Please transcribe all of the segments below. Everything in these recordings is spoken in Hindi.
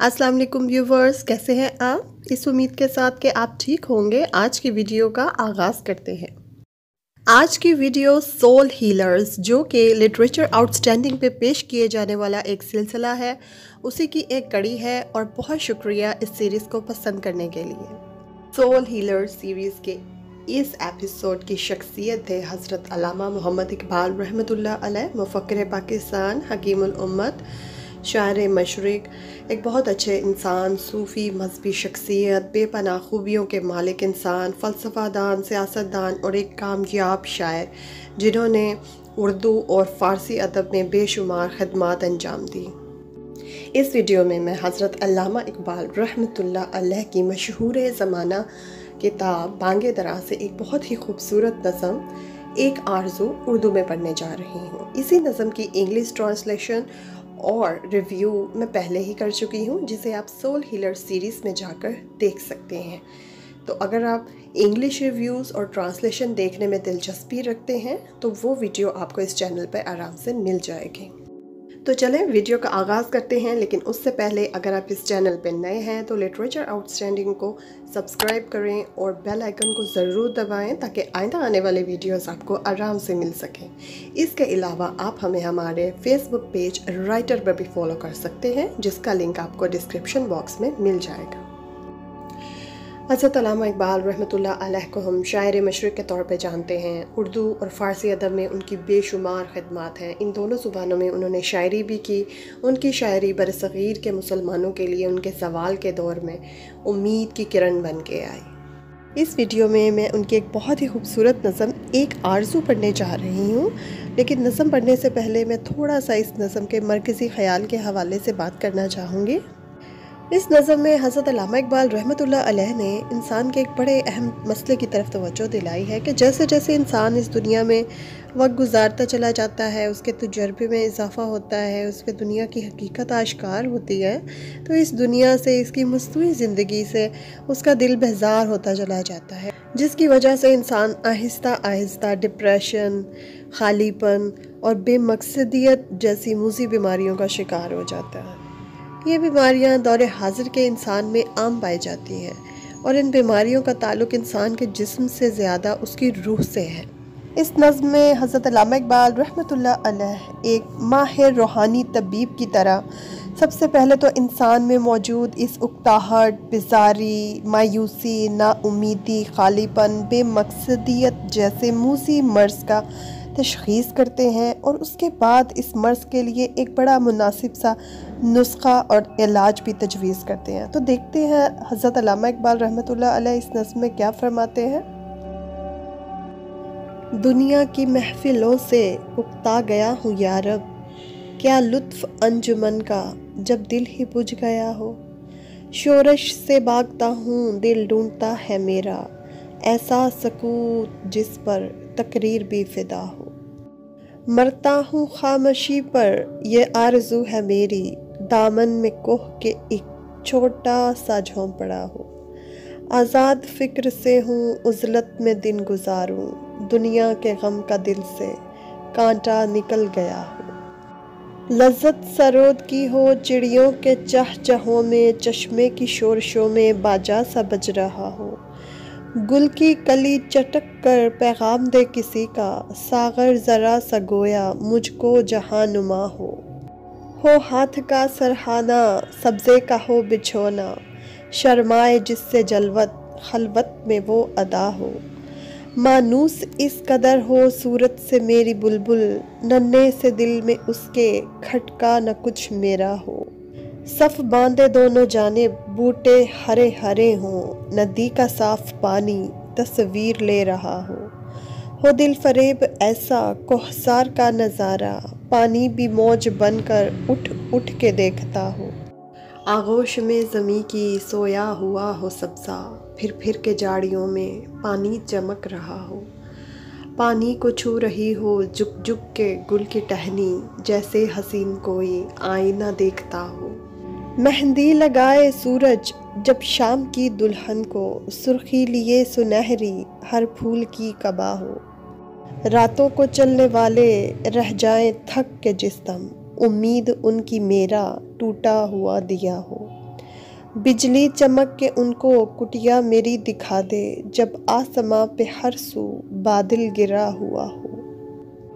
अस्सलाम वालेकुम व्यूवर्स, कैसे हैं आप? इस उम्मीद के साथ कि आप ठीक होंगे, आज की वीडियो का आगाज़ करते हैं। आज की वीडियो सोल हीलर्स, जो कि लिटरेचर आउटस्टैंडिंग पे पेश किए जाने वाला एक सिलसिला है, उसी की एक कड़ी है और बहुत शुक्रिया इस सीरीज़ को पसंद करने के लिए। सोल हीलर्स सीरीज़ के इस एपिसोड की शख्सियत है हज़रत अल्लामा मोहम्मद इकबाल रहमतुल्लाह अलैह, मुफक्किर पाकिस्तान, हकीमुल उम्मत, शायर मशरिक, एक बहुत अच्छे इंसान, सूफ़ी मजहबी शख्सियत, बेपनाह खूबियों के मालिक इंसान, फ़लसफ़ादान, सियासतदान और एक कामयाब शायर जिन्होंने उर्दू और फ़ारसी अदब में बेशुमार खदमात अंजाम दी। इस वीडियो में मैं हज़रत अल्लामा इकबाल रहमतुल्लाह अलैह की मशहूर ज़माना किताब बांगे दरा से एक बहुत ही खूबसूरत नज़म एक आरज़ू उर्दू में पढ़ने जा रही हूँ। इसी नज़म की इंग्लिश ट्रांसलेशन और रिव्यू मैं पहले ही कर चुकी हूँ, जिसे आप सोल हीलर सीरीज़ में जाकर देख सकते हैं। तो अगर आप इंग्लिश रिव्यूज़ और ट्रांसलेशन देखने में दिलचस्पी रखते हैं तो वो वीडियो आपको इस चैनल पर आराम से मिल जाएगी। तो चलें वीडियो का आगाज़ करते हैं, लेकिन उससे पहले अगर आप इस चैनल पर नए हैं तो लिटरेचर आउटस्टैंडिंग को सब्सक्राइब करें और बेल आइकन को ज़रूर दबाएं ताकि आइंदा आने वाले वीडियोस आपको आराम से मिल सकें। इसके अलावा आप हमें हमारे फेसबुक पेज राइटर पर भी फॉलो कर सकते हैं, जिसका लिंक आपको डिस्क्रिप्शन बॉक्स में मिल जाएगा। हज़रत अल्लामा इकबाल रहमतुल्लाह अलैह को हम शायर मशरिक के तौर पे जानते हैं। उर्दू और फ़ारसी अदब में उनकी बेशुमार खदमात हैं। इन दोनों ज़ुबानों में उन्होंने शायरी भी की। उनकी शायरी बरसग़ीर के मुसलमानों के लिए उनके सवाल के दौर में उम्मीद की किरण बन के आई। इस वीडियो में मैं उनकी एक बहुत ही खूबसूरत नज़म एक आरज़ू पढ़ने जा रही हूँ, लेकिन नज़म पढ़ने से पहले मैं थोड़ा सा इस नज़म के मरकज़ी ख़याल के हवाले से बात करना चाहूँगी। इस नज़म में हज़रत अल्लामा इकबाल रहमतुल्लाह अलैह ने इंसान के एक बड़े अहम मसले की तरफ तवज्जो दिलाई है कि जैसे जैसे इंसान इस दुनिया में वक्त गुजारता चला जाता है, उसके तजुर्बे में इजाफ़ा होता है, उसके दुनिया की हकीकत आश्कार होती है, तो इस दुनिया से, इसकी मस्तूई ज़िंदगी से उसका दिल बेजार होता चला जाता है, जिसकी वजह से इंसान आहिस्ता आहिस्ता डिप्रेशन, खालीपन और बेमकसदियत जैसी मूज़ी बीमारियों का शिकार हो जाता है। ये बीमारियां दौरे हाजिर के इंसान में आम पाई जाती हैं और इन बीमारियों का ताल्लुक इंसान के जिस्म से ज़्यादा उसकी रूह से है। इस नज़्म में हज़रत अल्लामा इकबाल रहमतुल्लाह अलैह एक माहिर रूहानी तबीब की तरह सबसे पहले तो इंसान में मौजूद इस उकताहट, बेजारी, मायूसी, नाउमीदी, खालीपन, बेमकसदियत जैसे मूसी मर्ज़ का तशख़ीस करते हैं और उसके बाद इस मर्ज़ के लिए एक बड़ा मुनासिब सा नुस्खा और इलाज भी तजवीज़ करते हैं। तो देखते हैं हज़रत अल्लामा इकबाल रहमतुल्लाह अलैह इस नज़्म में क्या फरमाते हैं। दुनिया की महफिलों से उकता गया हूँ या रब, क्या लुत्फ़ अंजुमन का जब दिल ही बुझ गया हो। शोरश से भागता हूँ दिल ढूंढता है मेरा, ऐसा सकूत जिस पर तकरीर भी फिदा हो। मरता हूँ खामोशी पर ये आरज़ू है मेरी, दामन में कोह के एक छोटा सा झोंपड़ा हो। आज़ाद फ़िक्र से हूँ उज़लत में दिन गुजारूँ, दुनिया के गम का दिल से कांटा निकल गया हो। लज़्ज़त सरोद की हो चिड़ियों के चह चहों में, चश्मे की शोरशों में बाजा सा बज रहा हो। गुल की कली चटक कर पैगाम दे किसी का, सागर ज़रा सा गोया मुझको जहाँ नुमा हो हाथ का सरहाना सब्ज़े का हो बिछोना, शर्माए जिससे जलवत खलवत में वो अदा हो। मानूस इस कदर हो सूरत से मेरी बुलबुल, नन्हे से दिल में उसके खटका न कुछ मेरा हो। सफ़ बांधे दोनों जानिब बूटे हरे हरे हों, नदी का साफ पानी तस्वीर ले रहा हो दिल फरेब ऐसा कोहसार का नज़ारा, पानी भी मौज बनकर उठ उठ के देखता हो। आगोश में ज़मी की सोया हुआ हो सब्ज़ा, फिर के जाड़ियों में पानी चमक रहा हो। पानी को छू रही हो जुक जुक के गुल की टहनी, जैसे हसीन कोई आईना देखता हो। मेहंदी लगाए सूरज जब शाम की दुल्हन को, सुर्खी लिए सुनहरी हर फूल की कबा हो। रातों को चलने वाले रह जाएं थक के जिस्म, उम्मीद उनकी मेरा टूटा हुआ दिया हो। बिजली चमक के उनको कुटिया मेरी दिखा दे, जब आसमां पे हर सू बादल गिरा हुआ हो।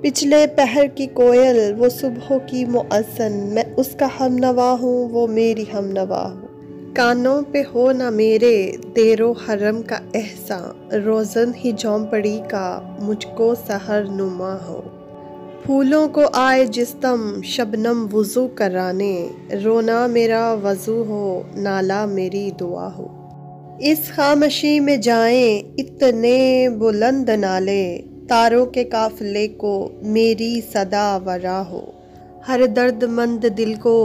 पिछले पहर की कोयल वो सुबह की मुअज्जन, मैं उसका हमनवा हूँ वो मेरी हमनवा हो। कानों पे हो ना मेरे तेरो हरम का एहसान, रोज़न ही झोंपड़ी का मुझको सहर नुमा हो। फूलों को आए जिस्म शबनम वुज़ू कराने, रोना मेरा वज़ू हो नाला मेरी दुआ हो। इस खामोशी में जाएं इतने बुलंद नाले, तारों के काफिले को मेरी सदा वरा हो। हर दर्दमंद दिल को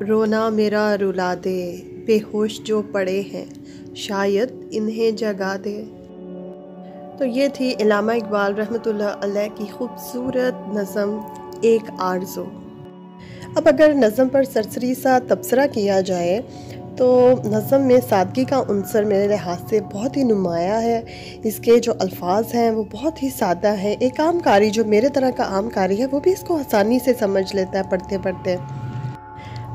रोना मेरा रुला दे, बेहोश जो पड़े हैं शायद इन्हें जगा दे। तो ये थी इल्लामा इकबाल रहमतुल्लाह अलैह की खूबसूरत नज़म एक आरज़ू। अब अगर नज़म पर सरसरी सा तबसरा किया जाए तो नज़म में सादगी का उन्सर मेरे लिहाज से बहुत ही नुमाया है। इसके जो अल्फाज हैं वो बहुत ही सादा है। एक आम कारी जो मेरे तरह का आम कारी है वो भी इसको आसानी से समझ लेता है पढ़ते पढ़ते।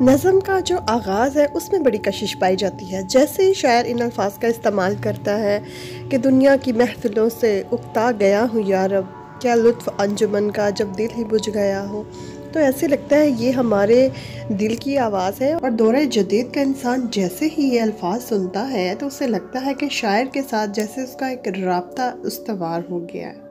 नज़म का जो आगाज़ है उसमें बड़ी कशिश पाई जाती है। जैसे ही शायर इन अल्फाज का इस्तेमाल करता है कि दुनिया की महफिलों से उकता गया हूँ यारब, क्या लुत्फ़ अंजुमन का जब दिल ही बुझ गया हो, तो ऐसे लगता है ये हमारे दिल की आवाज़ है। और दौरे जदीद का इंसान जैसे ही ये अल्फाज सुनता है तो उसे लगता है कि शायर के साथ जैसे उसका एक राब्ता उस्तवार हो गया है।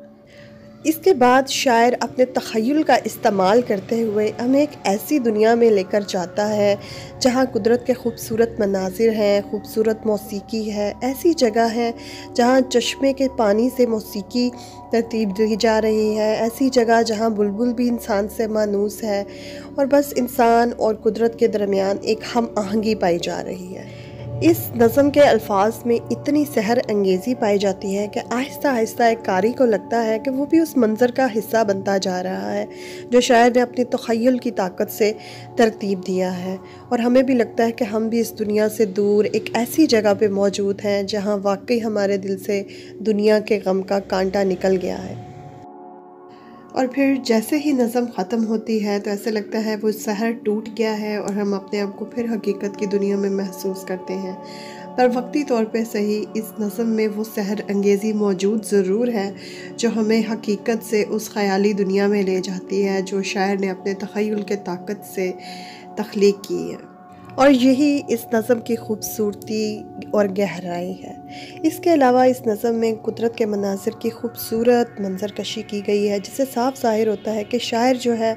इसके बाद शायर अपने तख़य्युल का इस्तेमाल करते हुए हमें एक ऐसी दुनिया में लेकर जाता है जहाँ कुदरत के खूबसूरत मनाजिर हैं, खूबसूरत मौसीकी है। ऐसी जगह है जहाँ चश्मे के पानी से मौसीकी तरतीब दी जा रही है। ऐसी जगह जहाँ बुलबुल भी इंसान से मानूस है और बस इंसान और कुदरत के दरमियान एक हम आहंगी पाई जा रही है। इस नज़म के अल्फाज में इतनी सहर अंगेज़ी पाई जाती है कि आहिस्ता आहिस्ता एक कारी को लगता है कि वो भी उस मंज़र का हिस्सा बनता जा रहा है जो शायर ने अपनी तख़य्युल की ताकत से तरतीब दिया है। और हमें भी लगता है कि हम भी इस दुनिया से दूर एक ऐसी जगह पे मौजूद हैं जहाँ वाकई हमारे दिल से दुनिया के गम का कांटा निकल गया है। और फिर जैसे ही नज़म ख़त्म होती है तो ऐसे लगता है वो सहर टूट गया है और हम अपने आप को फिर हकीकत की दुनिया में महसूस करते हैं। पर वक्ती तौर पे सही इस नज़म में वो सहर अंगेज़ी मौजूद ज़रूर है जो हमें हकीकत से उस ख़याली दुनिया में ले जाती है जो शायर ने अपने तख़य्युल के ताकत से तख्लीक की है। और यही इस नज़म की खूबसूरती और गहराई है। इसके अलावा इस नज़म में कुदरत के मनाज़िर की खूबसूरत मंजर कशी की गई है जिससे साफ ज़ाहिर होता है कि शायर जो है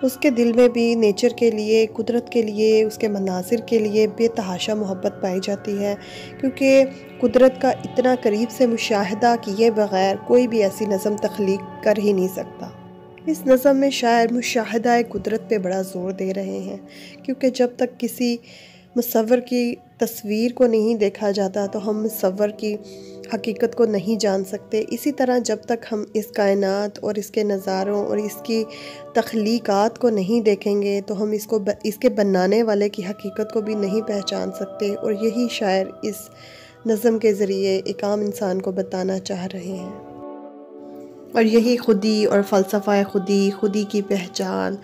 उसके दिल में भी नेचर के लिए, कुदरत के लिए, उसके मनाज़िर के लिए बेतहाशा मोहब्बत पाई जाती है, क्योंकि कुदरत का इतना करीब से मुशाहिदा किए बग़ैर कोई भी ऐसी नज़म तख्लीक कर ही नहीं सकता। इस नज़म में शायर मुशाहिदा कुदरत पे बड़ा ज़ोर दे रहे हैं, क्योंकि जब तक किसी मुसव्वर की तस्वीर को नहीं देखा जाता तो हम मुसव्वर की हकीकत को नहीं जान सकते। इसी तरह जब तक हम इस कायनात और इसके नज़ारों और इसकी तख्लीक़ात को नहीं देखेंगे तो हम इसके बनाने वाले की हकीकत को भी नहीं पहचान सकते। और यही शायर इस नज़म के ज़रिए एक आम इंसान को बताना चाह रहे हैं। और यही खुदी और फ़लसफ़ा खुदी की पहचान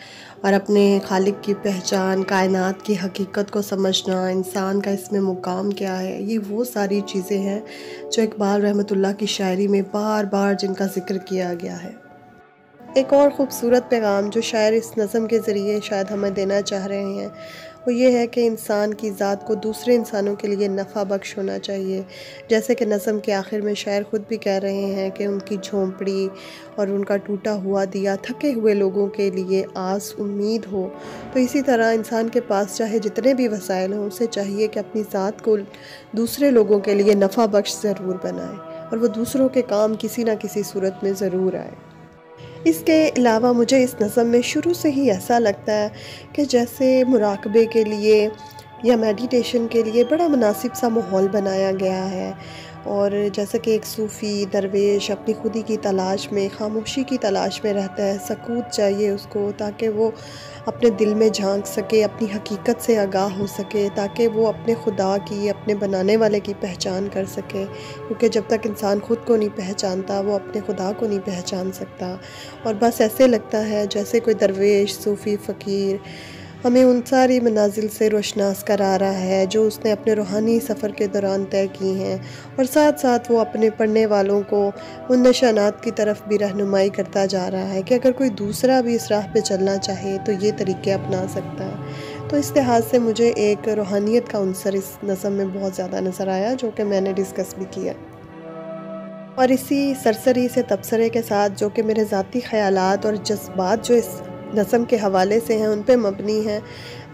और अपने खालिक की पहचान, कायनात की हकीकत को समझना, इंसान का इसमें मुकाम क्या है, ये वो सारी चीज़ें हैं जो इकबाल रहमतुल्लाह की शायरी में बार बार जिनका ज़िक्र किया गया है। एक और ख़ूबसूरत पैगाम जो शायर इस नज़म के ज़रिए शायद हमें देना चाह रहे हैं वो ये है कि इंसान की ज़ात को दूसरे इंसानों के लिए नफ़ा बख्श होना चाहिए। जैसे कि नज़म के आखिर में शायर ख़ुद भी कह रहे हैं कि उनकी झोंपड़ी और उनका टूटा हुआ दिया थके हुए लोगों के लिए आस उम्मीद हो। तो इसी तरह इंसान के पास चाहे जितने भी वसाइल हों उसे चाहिए कि अपनी ज़ात को दूसरे लोगों के लिए नफ़ा बख्श ज़रूर बनाए और वो दूसरों के काम किसी न किसी सूरत में ज़रूर आए। इसके अलावा मुझे इस नज़म में शुरू से ही ऐसा लगता है कि जैसे मुराकबे के लिए या मेडिटेशन के लिए बड़ा मुनासिब सा माहौल बनाया गया है। और जैसे कि एक सूफ़ी दरवेश अपनी खुदी की तलाश में, खामोशी की तलाश में रहता है, सकूत चाहिए उसको ताकि वो अपने दिल में झांक सके, अपनी हकीकत से आगाह हो सके, ताकि वो अपने खुदा की, अपने बनाने वाले की पहचान कर सके। क्योंकि जब तक इंसान ख़ुद को नहीं पहचानता वो अपने खुदा को नहीं पहचान सकता। और बस ऐसे लगता है जैसे कोई दरवेश, सूफ़ी, फ़कीर हमें उन सारी मनाजिल से रोशनास करा रहा है जो उसने अपने रूहानी सफ़र के दौरान तय की हैं, और साथ साथ वो अपने पढ़ने वालों को उन निशानात की तरफ भी रहनुमाई करता जा रहा है कि अगर कोई दूसरा भी इस राह पे चलना चाहे तो ये तरीके अपना सकता है। तो इस लिहाज से मुझे एक रूहानियत का अंसर इस नज़म में बहुत ज़्यादा नज़र आया, जो कि मैंने डिस्कस भी किया। और इसी सरसरी से तबसरे के साथ जो कि मेरे ज़ाती ख़यालात और जज्बात जो इस नज़म के हवाले से हैं उन पे मबनी है,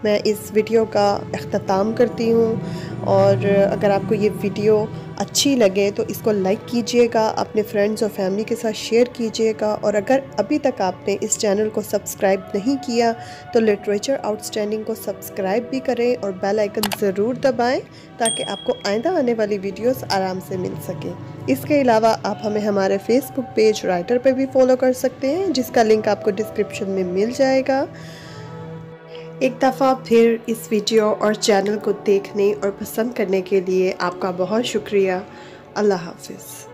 मैं इस वीडियो का अख्ताम करती हूँ। और अगर आपको ये वीडियो अच्छी लगे तो इसको लाइक कीजिएगा, अपने फ्रेंड्स और फैमिली के साथ शेयर कीजिएगा, और अगर अभी तक आपने इस चैनल को सब्सक्राइब नहीं किया तो लिटरेचर आउटस्टैंडिंग को सब्सक्राइब भी करें और बेल आइकन ज़रूर दबाएं ताकि आपको आइंदा आने वाली वीडियोस आराम से मिल सके। इसके अलावा आप हमें हमारे फेसबुक पेज राइटर पे भी फॉलो कर सकते हैं, जिसका लिंक आपको डिस्क्रिप्शन में मिल जाएगा। एक दफ़ा फिर इस वीडियो और चैनल को देखने और पसंद करने के लिए आपका बहुत शुक्रिया। अल्लाह हाफ़िज़।